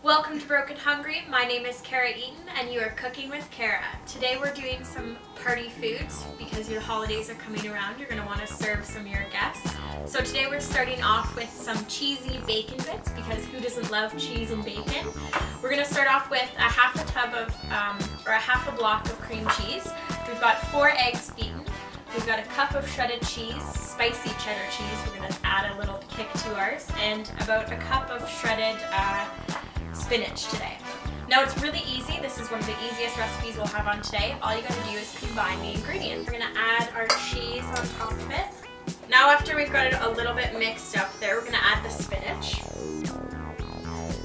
Welcome to Broken Hungry. My name is Kara Eaton and you are cooking with Kara. Today we're doing some party foods because the holidays are coming around. You're going to want to serve some of your guests. So today we're starting off with some cheesy bacon bits because who doesn't love cheese and bacon? We're going to start off with a half a block of cream cheese. We've got 4 eggs beaten. We've got a cup of shredded cheese, spicy cheddar cheese. We're going to add a little kick to ours, and about a cup of shredded spinach today. Now it's really easy. This is one of the easiest recipes we'll have on today. All you gotta do is combine the ingredients. We're gonna add our cheese on top of it. Now after we've got it a little bit mixed up there, we're gonna add the spinach.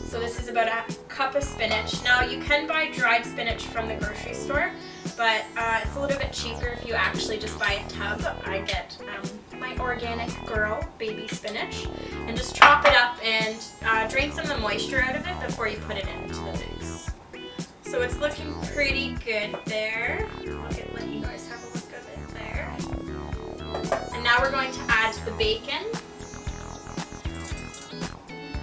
So this is about a cup of spinach. Now you can buy dried spinach from the grocery store, but it's a little bit cheaper if you actually just buy a tub. I get my organic girl baby spinach and just chop it up and drain some of the moisture out of it before you put it into the mix. So it's looking pretty good there. I'll let you guys have a look at it there. And now we're going to add the bacon.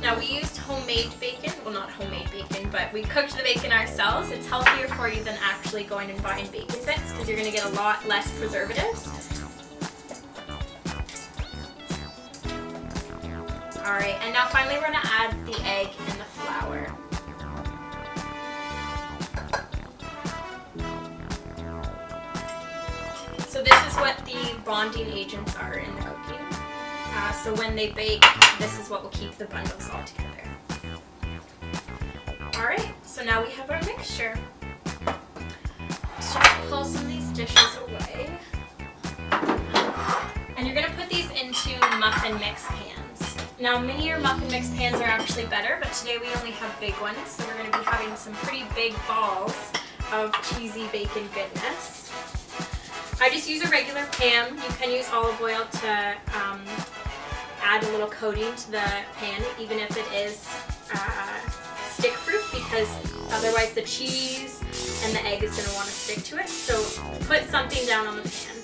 Now we used homemade bacon, well not homemade bacon, but we cooked the bacon ourselves. It's healthier for you than actually going and buying bacon bits because you're going to get a lot less preservatives. Alright, and now finally we're going to add the egg and the flour. So this is what the bonding agents are in the cooking. So when they bake, this is what will keep the bundles all together. Alright, so now we have our mixture. Let's just pull some of these dishes away. And you're going to put these into muffin mix pans. Now mini or muffin mix pans are actually better, but today we only have big ones, so we're going to be having some pretty big balls of cheesy bacon goodness. I just use a regular pan. You can use olive oil to add a little coating to the pan, even if it is stick proof, because otherwise the cheese and the egg is going to want to stick to it. So put something down on the pan.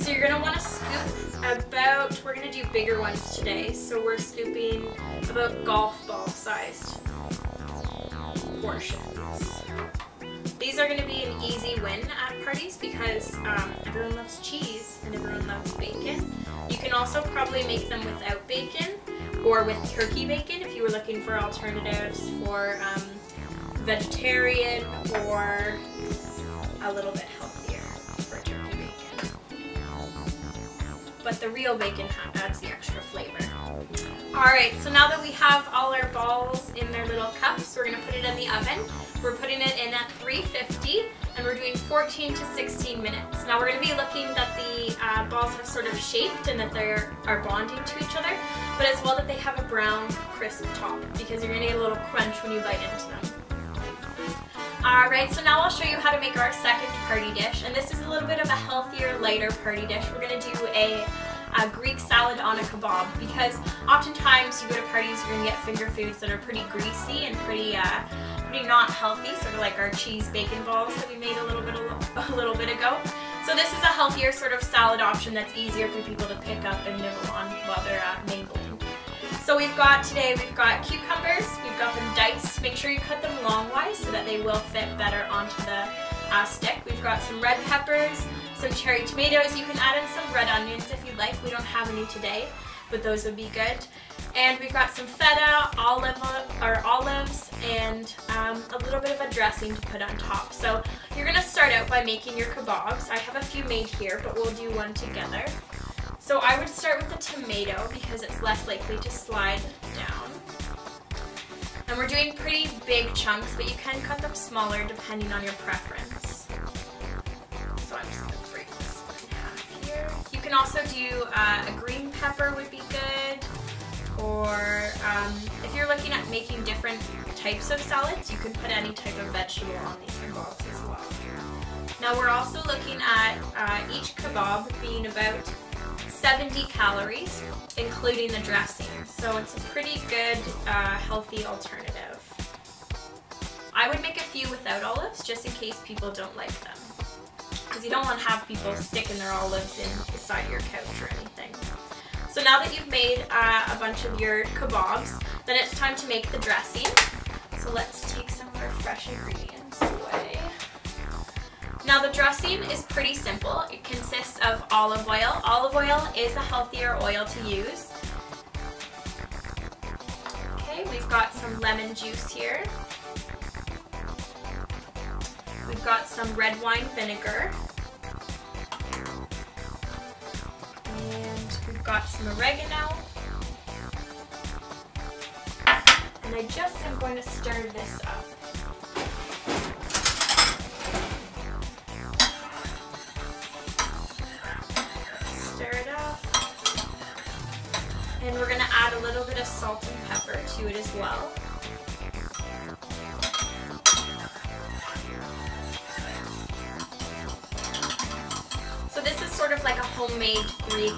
So you're going to want to scoop about, we're going to do bigger ones today, so we're scooping about golf ball sized portions. These are going to be an easy win at parties because everyone loves cheese and everyone loves bacon. You can also probably make them without bacon or with turkey bacon if you were looking for alternatives for vegetarian or a little bit healthier for turkey bacon. But the real bacon adds the extra flavor. Alright, so now that we have all our balls in their little cups, we're going to put it in the oven. We're putting it in at 350 and we're doing 14 to 16 minutes. Now we're going to be looking that the balls have sort of shaped and that they are bonding to each other, but as well that they have a brown, crisp top because you're going to get a little crunch when you bite into them. Alright, so now I'll show you how to make our second party dish, and this is a little bit of a healthier, lighter party dish. We're going to do a Greek salad on a kebab because oftentimes you go to parties, you're going to get finger foods that are pretty greasy and pretty not healthy, sort of like our cheese bacon balls that we made a little bit ago. So this is a healthier sort of salad option that's easier for people to pick up and nibble on while they're mingling. So we've got cucumbers, we've got them diced. Make sure you cut them longwise so that they will fit better onto the stick. We've got some red peppers, some cherry tomatoes. You can add in some red onions if you'd like. We don't have any today, but those would be good. And we've got some feta, olives, and a little bit of a dressing to put on top. So you're going to start out by making your kebabs. I have a few made here, but we'll do one together. So I would start with the tomato because it's less likely to slide down. And we're doing pretty big chunks, but you can cut them smaller depending on your preference. So I'm just going to break this one in half here. You can also do a green pepper would be good, or if you're looking at making different types of salads, you can put any type of vegetable on these kebabs as well. Now we're also looking at each kebab being about 70 calories, including the dressing. So it's a pretty good, healthy alternative. I would make a few without olives, just in case people don't like them. Because you don't want to have people sticking their olives in the side of your couch or anything. So So now that you've made a bunch of your kebabs, then it's time to make the dressing. So let's take some of our fresh ingredients away. Now the dressing is pretty simple. It consists of olive oil. Olive oil is a healthier oil to use. Okay, we've got some lemon juice here. We've got some red wine vinegar. And we've got some oregano. And I just am going to stir this up. Stir it up. And we're going to add a little bit of salt and pepper to it as well. So this is sort of like a homemade Greek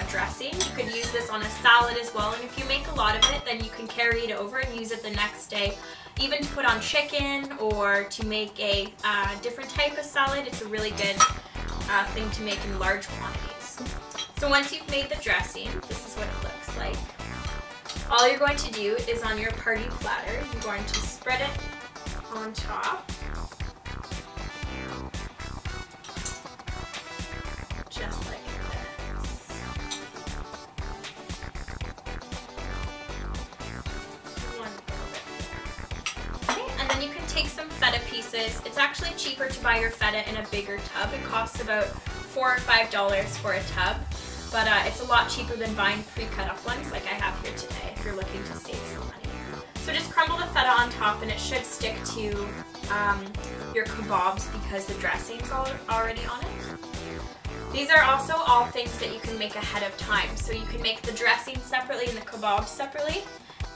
dressing. You could use this on a salad as well, and if you make a lot of it, then you can carry it over and use it the next day, even to put on chicken or to make a different type of salad. It's a really good thing to make in large quantities. So once you've made the dressing, this is what it looks like. All you're going to do is on your party platter, you're going to spread it on top. Just like this. One little bit more. Okay, and then you can take some feta pieces. It's actually cheaper to buy your feta in a bigger tub. It costs about $4 or $5 for a tub, but it's a lot cheaper than buying pre-cut up ones like I have here today if you're looking to save some money. So just crumble the feta on top and it should stick to your kebabs because the dressing's already on it. These are also all things that you can make ahead of time. So you can make the dressing separately and the kebabs separately,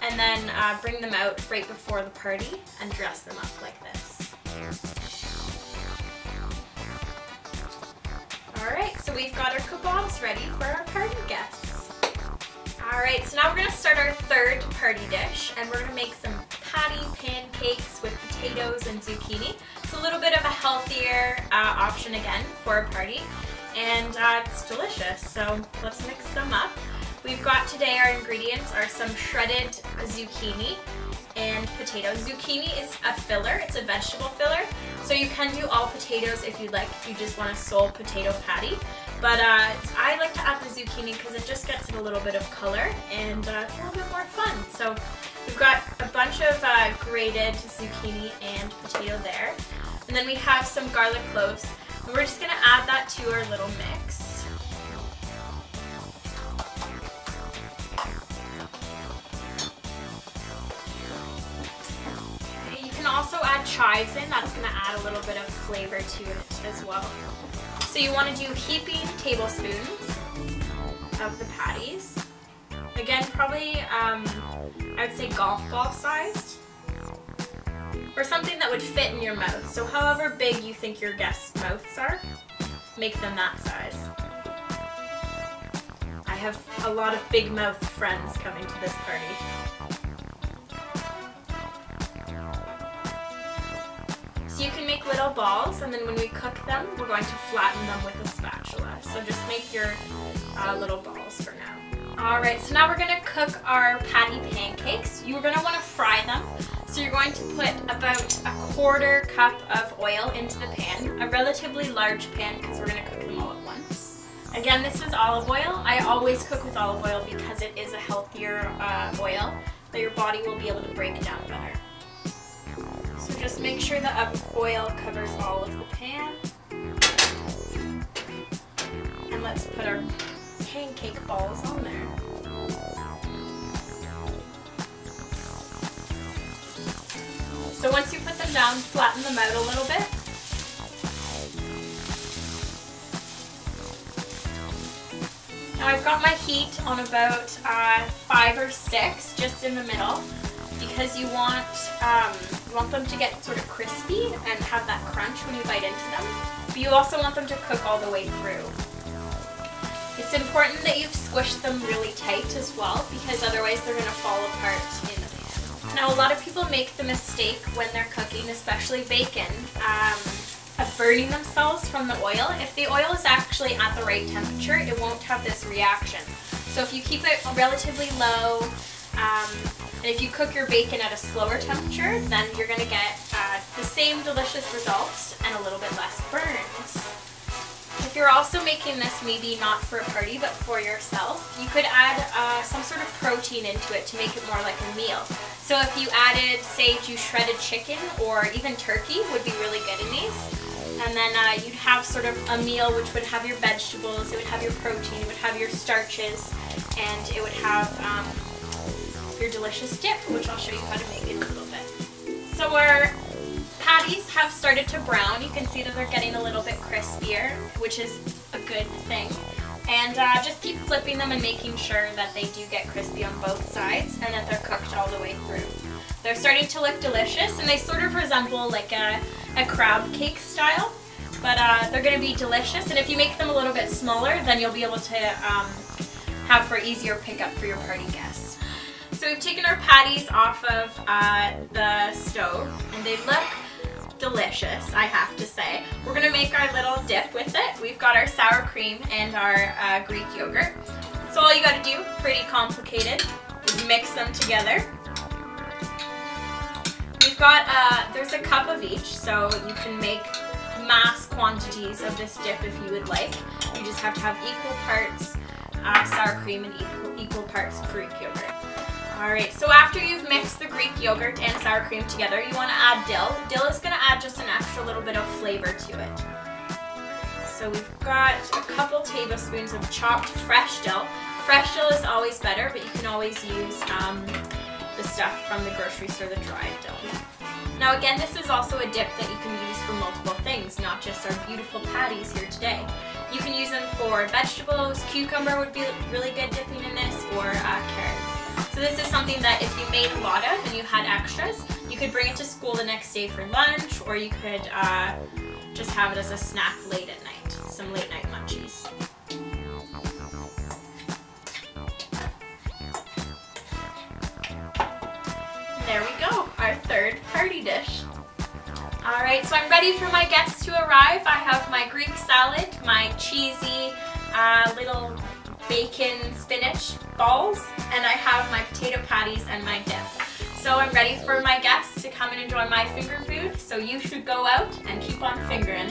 and then bring them out right before the party and dress them up like this. Alright, so we've got our kebabs ready for our party guests. Alright, so now we're going to start our third party dish, and we're going to make some patty pancakes with potatoes and zucchini. It's a little bit of a healthier option again for a party. And it's delicious, so let's mix them up. We've got today, our ingredients are some shredded zucchini and potatoes. Zucchini is a filler, it's a vegetable filler, so you can do all potatoes if you'd like, if you just want a sole potato patty. But I like to add the zucchini because it just gets it a little bit of color and it's a little bit more fun. So we've got a bunch of grated zucchini and potato there. And then we have some garlic cloves. And we're just going to add that to our little mix. Okay, you can also add chives in. That's going to add a little bit of flavor to it as well. So you want to do heaping tablespoons of the patties. Again, probably I would say golf ball sized. Or something that would fit in your mouth. So however big you think your guests' mouths are, make them that size. I have a lot of big mouthed friends coming to this party. So you can make little balls, and then when we cook them, we're going to flatten them with a spatula. So just make your little balls for now. Alright, so now we're going to cook our patty pancakes. You're going to want to fry them. So you're going to put about 1/4 cup of oil into the pan, a relatively large pan because we're going to cook them all at once. Again, this is olive oil. I always cook with olive oil because it is a healthier oil that your body will be able to break down better. So just make sure the oil covers all of the pan. And let's put our pancake balls on there. So once you put them down, flatten them out a little bit. Now I've got my heat on about 5 or 6, just in the middle, because you want them to get sort of crispy and have that crunch when you bite into them. But you also want them to cook all the way through. It's important that you've squished them really tight as well, because otherwise they're going to fall apart in the pan. Now a lot of people make the mistake when they're cooking, especially bacon, of burning themselves from the oil. If the oil is actually at the right temperature, it won't have this reaction. So if you keep it relatively low, and if you cook your bacon at a slower temperature, then you're going to get the same delicious results and a little bit less burns. If you're also making this maybe not for a party but for yourself, you could add some sort of protein into it to make it more like a meal. So if you added sage, you shredded chicken or even turkey would be really good in these. And then you'd have sort of a meal which would have your vegetables, it would have your protein, it would have your starches, and it would have your delicious dip, which I'll show you how to make in a little bit. So our patties have started to brown. You can see that they're getting a little bit crispier, which is a good thing. And just keep flipping them and making sure that they do get crispy on both sides and that they're cooked all the way through. They're starting to look delicious, and they sort of resemble like a crab cake style, but they're going to be delicious. And if you make them a little bit smaller, then you'll be able to have for easier pickup for your party guests. So we've taken our patties off of the stove, and they look delicious, I have to say. We're going to make our little dip with it. We've got our sour cream and our Greek yogurt. So all you got to do, pretty complicated, is mix them together. We've got, there's a cup of each, so you can make mass quantities of this dip if you would like. You just have to have equal parts sour cream and equal parts Greek yogurt. Alright, so after you've mixed the Greek yogurt and sour cream together, you want to add dill. Dill is going to add just an extra little bit of flavor to it. So we've got a couple tablespoons of chopped fresh dill. Fresh dill is always better, but you can always use the stuff from the grocery store, the dried dill. Now again, this is also a dip that you can use for multiple things, not just our beautiful patties here today. You can use them for vegetables. Cucumber would be really good dipping in this, or carrots. So this is something that if you made a lot of and you had extras, you could bring it to school the next day for lunch, or you could just have it as a snack late at night, some late night munchies. There we go, our third party dish. Alright, so I'm ready for my guests to arrive. I have my Greek salad, my cheesy little bacon spinach balls, and I have my potato patties and my dip. So I'm ready for my guests to come and enjoy my finger food, so you should go out and keep on fingering.